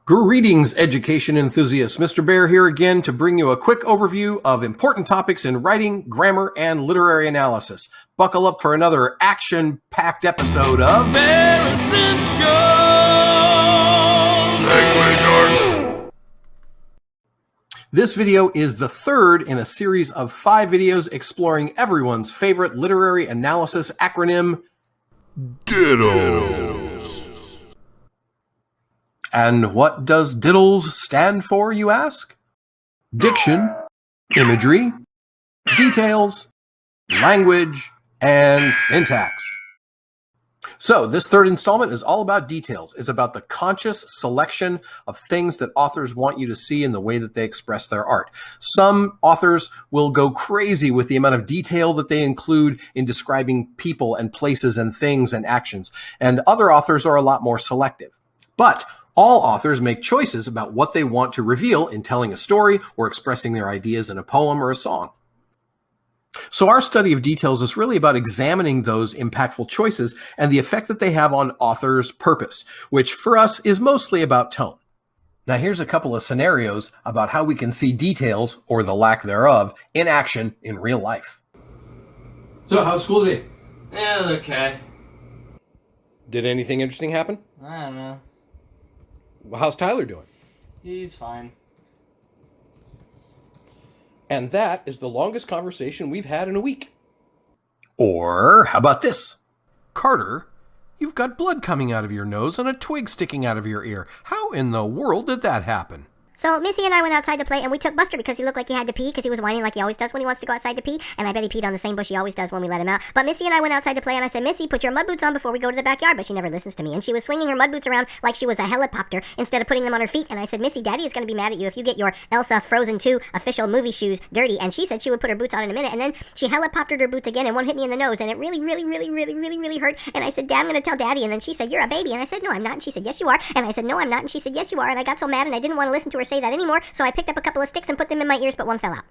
Greetings, education enthusiasts. Mr. Baer here again to bring you a quick overview of important topics in writing, grammar, and literary analysis. Buckle up for another action-packed episode of Baer Essentials! Language Arts! This video is the third in a series of 5 videos exploring everyone's favorite literary analysis acronym, DIDLS. And what does DIDLS stand for, you ask? Diction, imagery, details, language, and syntax. So this third installment is all about details. It's about the conscious selection of things that authors want you to see in the way that they express their art. Some authors will go crazy with the amount of detail that they include in describing people and places and things and actions, and other authors are a lot more selective. But all authors make choices about what they want to reveal in telling a story or expressing their ideas in a poem or a song. So our study of details is really about examining those impactful choices and the effect that they have on authors' purpose, which for us is mostly about tone. Now here's a couple of scenarios about how we can see details, or the lack thereof, in action in real life. So how's school today? Yeah, it was okay. Did anything interesting happen? I don't know. Well, how's Tyler doing? He's fine. And that is the longest conversation we've had in a week. Or how about this? Carter, you've got blood coming out of your nose and a twig sticking out of your ear. How in the world did that happen? So Missy and I went outside to play, and we took Buster because he looked like he had to pee, because he was whining like he always does when he wants to go outside to pee, and I bet he peed on the same bush he always does when we let him out. But Missy and I went outside to play, and I said, Missy, put your mud boots on before we go to the backyard, but she never listens to me, and she was swinging her mud boots around like she was a helicopter instead of putting them on her feet, and I said, Missy, Daddy is going to be mad at you if you get your Elsa Frozen 2 official movie shoes dirty, and she said she would put her boots on in a minute, and then she helicoptered her boots again, and one hit me in the nose, and it really hurt, and I said, Dad, I'm going to tell Daddy, and then she said, you're a baby, and I said, no, I'm not, and she said, yes, you are, and I said, no, I'm not, and she said, yes, you are, and I got so mad, and I didn't want to listen to her say that anymore, so I picked up a couple of sticks and put them in my ears, but one fell out.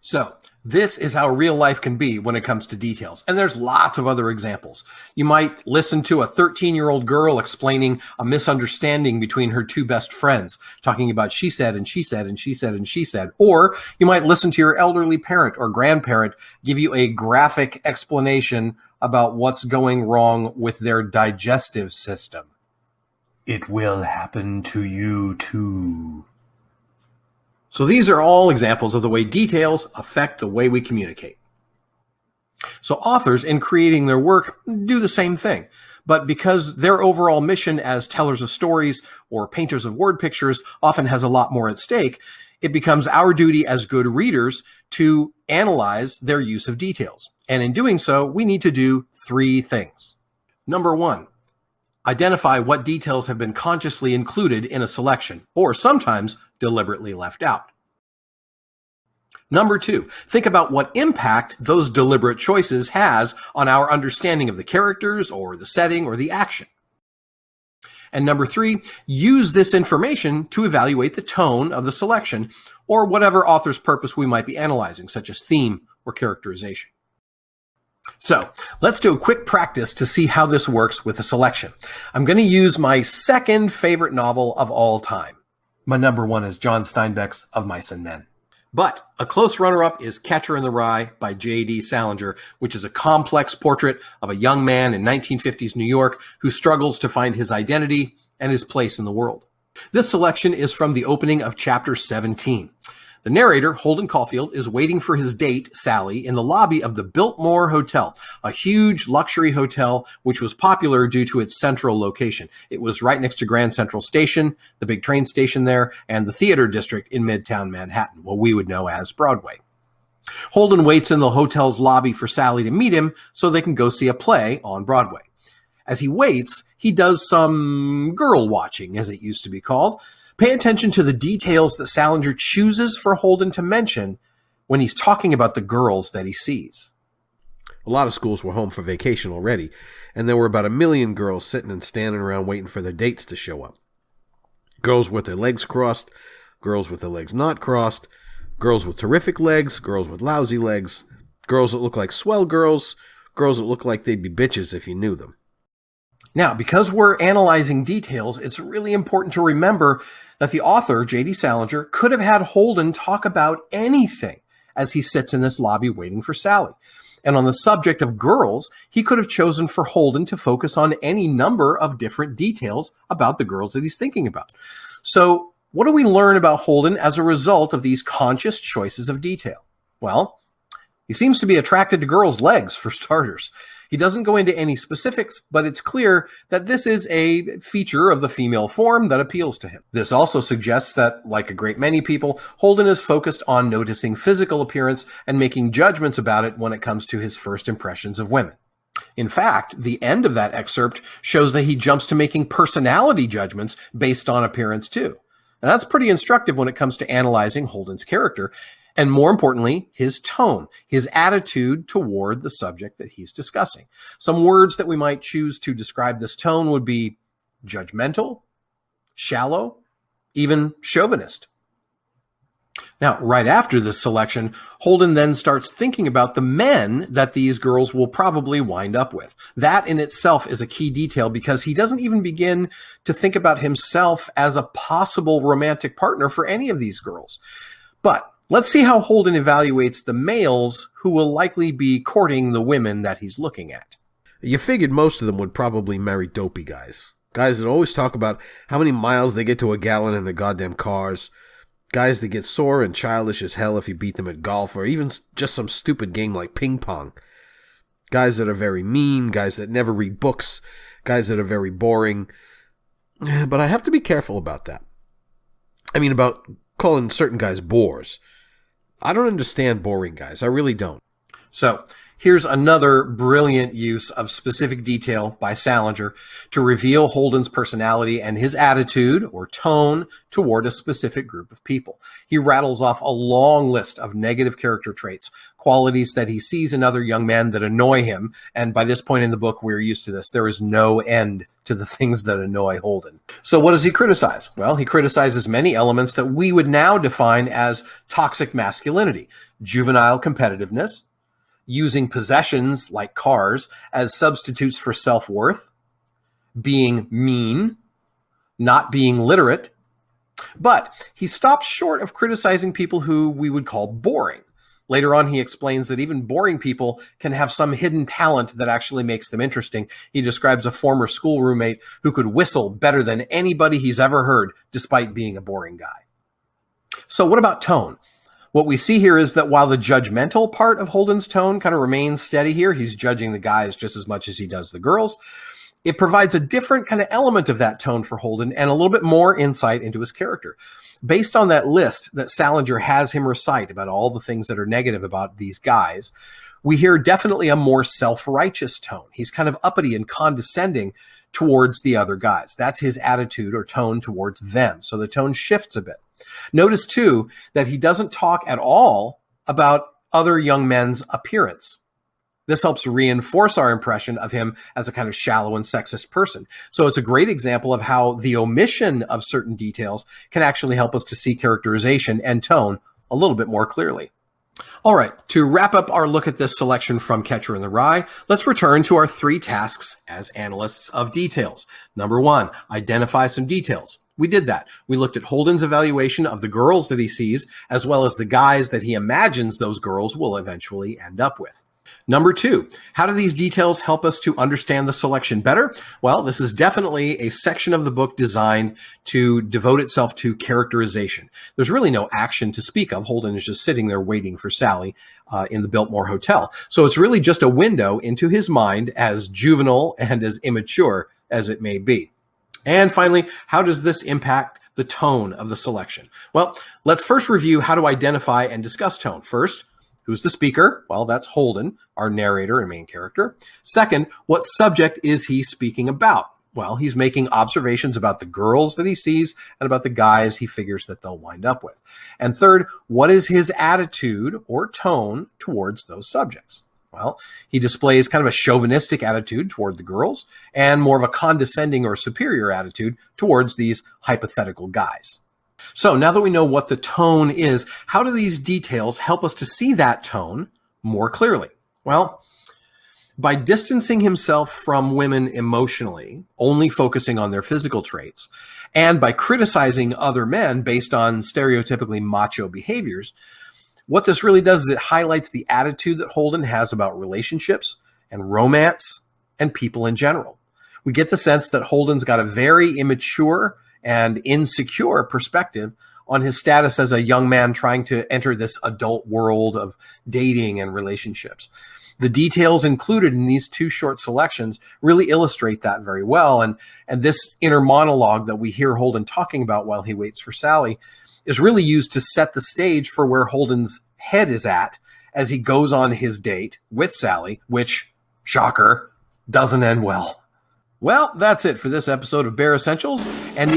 So this is how real life can be when it comes to details. And there's lots of other examples. You might listen to a 13-year-old girl explaining a misunderstanding between her 2 best friends, talking about she said and she said and she said and she said. Or you might listen to your elderly parent or grandparent give you a graphic explanation about what's going wrong with their digestive system. It will happen to you too. So these are all examples of the way details affect the way we communicate. So authors, in creating their work, do the same thing. But because their overall mission as tellers of stories or painters of word pictures often has a lot more at stake, it becomes our duty as good readers to analyze their use of details. And in doing so, we need to do 3 things. Number 1, identify what details have been consciously included in a selection, or sometimes deliberately left out. Number 2, think about what impact those deliberate choices has on our understanding of the characters or the setting or the action. And number 3, use this information to evaluate the tone of the selection or whatever author's purpose we might be analyzing, such as theme or characterization. So let's do a quick practice to see how this works with a selection. I'm going to use my second favorite novel of all time. My number 1 is John Steinbeck's Of Mice and Men. But a close runner-up is Catcher in the Rye by J.D. Salinger, which is a complex portrait of a young man in 1950s New York who struggles to find his identity and his place in the world. This selection is from the opening of chapter 17. The narrator, Holden Caulfield, is waiting for his date, Sally, in the lobby of the Biltmore Hotel, a huge luxury hotel which was popular due to its central location. It was right next to Grand Central Station, the big train station there, and the theater district in Midtown Manhattan, what we would know as Broadway. Holden waits in the hotel's lobby for Sally to meet him so they can go see a play on Broadway. As he waits, he does some girl watching, as it used to be called. Pay attention to the details that Salinger chooses for Holden to mention when he's talking about the girls that he sees. A lot of schools were home for vacation already, and there were about 1 million girls sitting and standing around waiting for their dates to show up. Girls with their legs crossed, girls with their legs not crossed, girls with terrific legs, girls with lousy legs, girls that look like swell girls, girls that look like they'd be bitches if you knew them. Now, because we're analyzing details, it's really important to remember that the author, J.D. Salinger, could have had Holden talk about anything as he sits in this lobby waiting for Sally. And on the subject of girls, he could have chosen for Holden to focus on any number of different details about the girls that he's thinking about. So what do we learn about Holden as a result of these conscious choices of detail? Well, he seems to be attracted to girls' legs, for starters. He doesn't go into any specifics, but it's clear that this is a feature of the female form that appeals to him. This also suggests that, like a great many people, Holden is focused on noticing physical appearance and making judgments about it when it comes to his first impressions of women. In fact, the end of that excerpt shows that he jumps to making personality judgments based on appearance too. And that's pretty instructive when it comes to analyzing Holden's character, and more importantly, his tone, his attitude toward the subject that he's discussing. Some words that we might choose to describe this tone would be judgmental, shallow, even chauvinist. Now, right after this selection, Holden then starts thinking about the men that these girls will probably wind up with. That in itself is a key detail because he doesn't even begin to think about himself as a possible romantic partner for any of these girls. But let's see how Holden evaluates the males who will likely be courting the women that he's looking at. You figured most of them would probably marry dopey guys. Guys that always talk about how many miles they get to a gallon in their goddamn cars. Guys that get sore and childish as hell if you beat them at golf or even just some stupid game like ping pong. Guys that are very mean, guys that never read books, guys that are very boring. But I have to be careful about that. I mean, about calling certain guys bores. I don't understand boring guys. I really don't. So here's another brilliant use of specific detail by Salinger to reveal Holden's personality and his attitude or tone toward a specific group of people. He rattles off a long list of negative character traits, qualities that he sees in other young men that annoy him. And by this point in the book, we're used to this. There is no end to the things that annoy Holden. So what does he criticize? Well, he criticizes many elements that we would now define as toxic masculinity, juvenile competitiveness, using possessions like cars as substitutes for self-worth, being mean, not being literate. But he stops short of criticizing people who we would call boring. Later on, he explains that even boring people can have some hidden talent that actually makes them interesting. He describes a former school roommate who could whistle better than anybody he's ever heard, despite being a boring guy. So what about tone? What we see here is that while the judgmental part of Holden's tone kind of remains steady here, he's judging the guys just as much as he does the girls, it provides a different kind of element of that tone for Holden and a little bit more insight into his character. Based on that list that Salinger has him recite about all the things that are negative about these guys, we hear definitely a more self-righteous tone. He's kind of uppity and condescending towards the other guys. That's his attitude or tone towards them. So the tone shifts a bit. Notice, too, that he doesn't talk at all about other young men's appearance. This helps reinforce our impression of him as a kind of shallow and sexist person. So it's a great example of how the omission of certain details can actually help us to see characterization and tone a little bit more clearly. All right, to wrap up our look at this selection from Catcher in the Rye, let's return to our 3 tasks as analysts of details. Number 1, identify some details. We did that. We looked at Holden's evaluation of the girls that he sees, as well as the guys that he imagines those girls will eventually end up with. Number 2, how do these details help us to understand the selection better? Well, this is definitely a section of the book designed to devote itself to characterization. There's really no action to speak of. Holden is just sitting there waiting for Sally in the Biltmore Hotel. So it's really just a window into his mind, as juvenile and as immature as it may be. And finally, how does this impact the tone of the selection? Well, let's first review how to identify and discuss tone. First, who's the speaker? Well, that's Holden, our narrator and main character. Second, what subject is he speaking about? Well, he's making observations about the girls that he sees and about the guys he figures that they'll wind up with. And third, what is his attitude or tone towards those subjects? Well, he displays kind of a chauvinistic attitude toward the girls and more of a condescending or superior attitude towards these hypothetical guys. So now that we know what the tone is, how do these details help us to see that tone more clearly? Well, By distancing himself from women emotionally, only focusing on their physical traits, and by criticizing other men based on stereotypically macho behaviors, what this really does is it highlights the attitude that Holden has about relationships and romance and people in general. We get the sense that Holden's got a very immature and insecure perspective on his status as a young man trying to enter this adult world of dating and relationships. The details included in these two short selections really illustrate that very well. And this inner monologue that we hear Holden talking about while he waits for Sally is really used to set the stage for where Holden's head is at as he goes on his date with Sally, which, shocker, doesn't end well. Well, that's it for this episode of Baer Essentials. And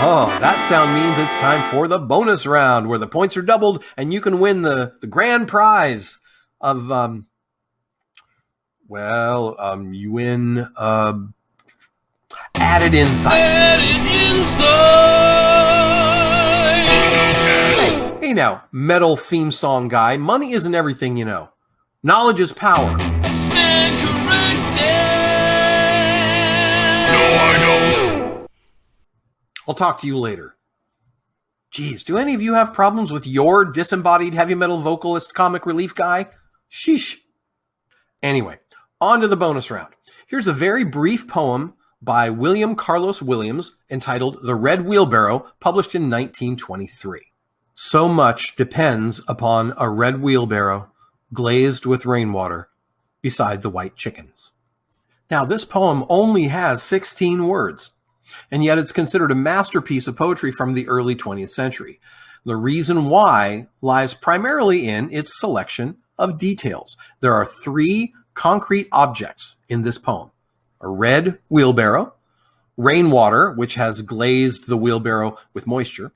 Oh, that sound means it's time for the bonus round where the points are doubled and you can win the grand prize of, you win added insight. Added insight! Hey now, metal theme song guy, money isn't everything you know. Knowledge is power. I stand corrected! No, I don't. I'll talk to you later. Geez, do any of you have problems with your disembodied heavy metal vocalist comic relief guy? Sheesh. Anyway, on to the bonus round. Here's a very brief poem by William Carlos Williams entitled The Red Wheelbarrow, published in 1923. So much depends upon a red wheelbarrow glazed with rainwater beside the white chickens. Now, this poem only has 16 words. And yet it's considered a masterpiece of poetry from the early 20th century. The reason why lies primarily in its selection of details. There are 3 concrete objects in this poem: a red wheelbarrow, rainwater, which has glazed the wheelbarrow with moisture,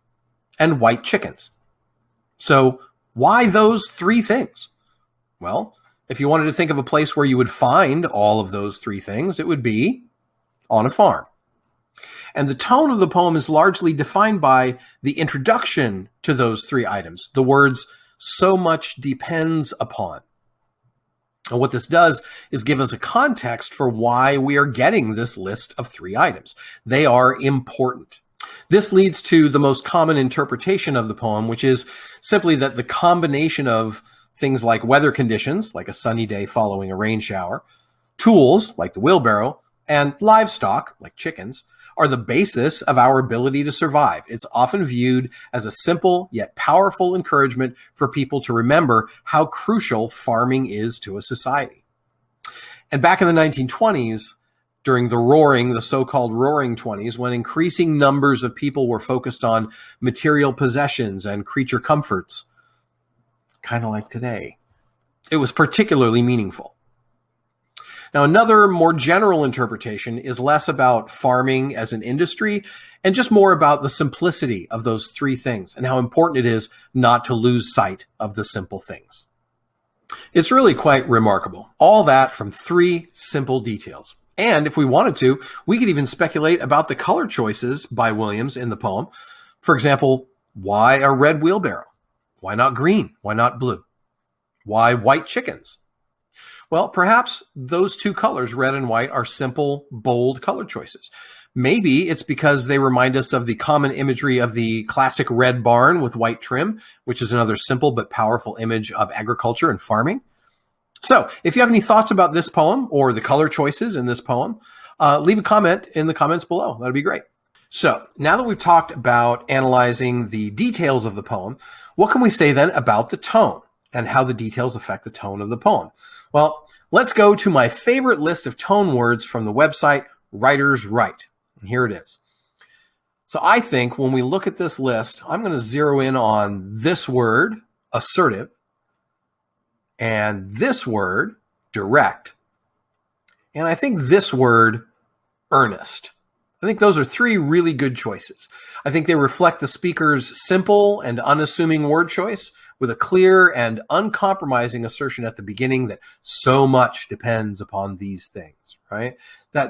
and white chickens. So why those 3 things? Well, if you wanted to think of a place where you would find all of those 3 things, it would be on a farm. And the tone of the poem is largely defined by the introduction to those 3 items, the words, so much depends upon. And what this does is give us a context for why we are getting this list of 3 items. They are important. This leads to the most common interpretation of the poem, which is simply that the combination of things like weather conditions, like a sunny day following a rain shower, tools, like the wheelbarrow, and livestock, like chickens, are the basis of our ability to survive. It's often viewed as a simple yet powerful encouragement for people to remember how crucial farming is to a society. And back in the 1920s, during the so-called Roaring '20s, when increasing numbers of people were focused on material possessions and creature comforts, kind of like today, it was particularly meaningful. Now, another more general interpretation is less about farming as an industry and just more about the simplicity of those 3 things and how important it is not to lose sight of the simple things. It's really quite remarkable. All that from 3 simple details. And if we wanted to, we could even speculate about the color choices by Williams in the poem. For example, why a red wheelbarrow? Why not green? Why not blue? Why white chickens? Well, perhaps those 2 colors, red and white, are simple, bold color choices. Maybe it's because they remind us of the common imagery of the classic red barn with white trim, which is another simple but powerful image of agriculture and farming. So if you have any thoughts about this poem or the color choices in this poem, leave a comment in the comments below. That'd be great. So now that we've talked about analyzing the details of the poem, what can we say then about the tone and how the details affect the tone of the poem? Well, let's go to my favorite list of tone words from the website Writers Write. And here it is. So I think when we look at this list, I'm going to zero in on this word, assertive, and this word, direct, and I think this word, earnest. I think those are 3 really good choices. I think they reflect the speaker's simple and unassuming word choice with a clear and uncompromising assertion at the beginning that so much depends upon these things, right?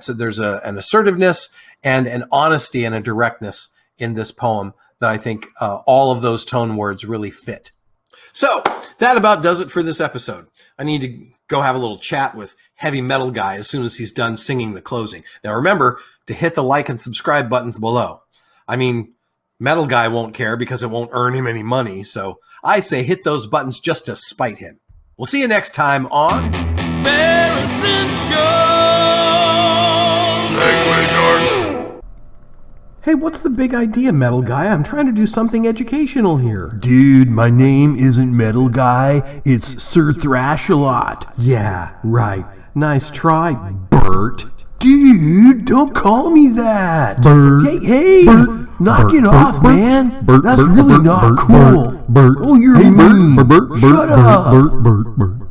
So there's an assertiveness and an honesty and a directness in this poem that I think all of those tone words really fit. So that about does it for this episode. I need to go have a little chat with Heavy Metal Guy as soon as he's done singing the closing. Now remember to hit the like and subscribe buttons below. I mean, Metal Guy won't care because it won't earn him any money, so I say hit those buttons just to spite him. We'll see you next time on Baer Essentials. Language arts. Hey, what's the big idea, Metal Guy? I'm trying to do something educational here. Dude, my name isn't Metal Guy, it's Sir Thrash-a-Lot. Yeah, right. Nice try, Bert. Dude, don't call me that. Bert. Hey, Bert. knock it off, man. Bert. That's Bert. really Bert. not Bert. cool. Bert. Oh, you're Hey, mean. Bert. Shut up. Bert.